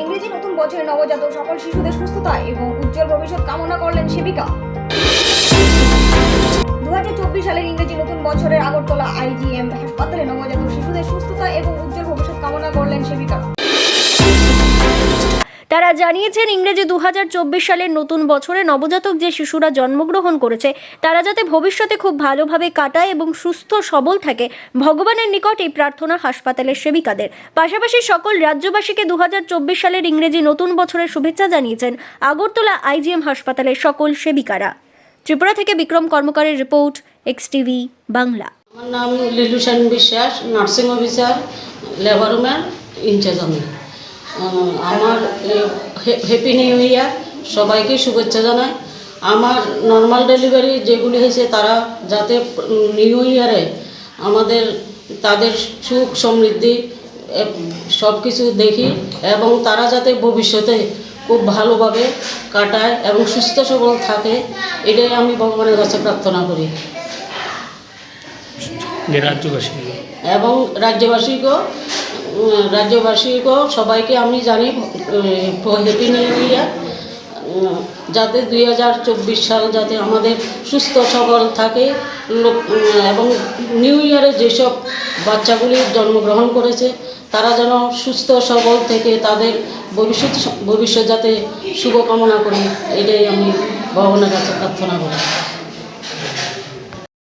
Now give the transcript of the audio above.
ইংরেজি নতুন বছরে নবজাতক সকল শিশুদের সুস্থতা এবং উজ্জ্বল ভবিষ্যৎ কামনা করলেন সেবিকা। 2024 সালের ইংরেজি নতুন বছরের আগরতলা আইজিএম হাসপাতালে নবজাতক শিশুদের সুস্থতা এবং উজ্জ্বল ভবিষ্যৎ কামনা করলেন সেবিকা। তারা জানিয়েছেন ইংরেজি 2024 সালের নতুন বছরে নবজাতক যে শিশুরা জন্মগ্রহণ করেছে তারা যাতে ভবিষ্যতে খুব ভালোভাবে কাটায় এবং সুস্থ সবল থাকে, ভগবানের নিকট এই প্রার্থনা হাসপাতালের সেবিকাদের। পাশাপাশি সকল রাজ্যবাসীকে 2024 সালের ইংরেজি নতুন বছরের শুভেচ্ছা জানিয়েছেন আগরতলা আইজিএম হাসপাতালের সকল সেবিকারা। ত্রিপুরা থেকে বিক্রম কর্মকারের রিপোর্ট, এক্সটিভি বাংলা। আমার নাম লিলু সেন বিশ্বাস, নার্সিং অফিসার, লেবার রুমের ইনচার্জ আমি। আমার হ্যাপি নিউ ইয়ার, সবাইকে শুভেচ্ছা জানাই। আমার নর্মাল ডেলিভারি যেগুলি হয়েছে তারা যাতে নিউ ইয়ারে আমাদের তাদের সুখ সমৃদ্ধি সব কিছু দেখি এবং তারা যাতে ভবিষ্যতে খুব ভালোভাবে কাটায় এবং সুস্থ সবল থাকে, এটাই আমি ভগবানের কাছে প্রার্থনা করি। এবং রাজ্যবাসীকেও সবাইকে আমি জানি হ্যাপি নিউ ইয়ার, যাতে 2024 সাল যাতে আমাদের সুস্থ সবল থাকে এবং নিউ ইয়ারে যেসব বাচ্চাগুলি জন্মগ্রহণ করেছে তারা যেন সুস্থ সবল থেকে তাদের ভবিষ্যৎ যাতে শুভকামনা করি, এটাই আমি ভগবানের কাছে প্রার্থনা করি।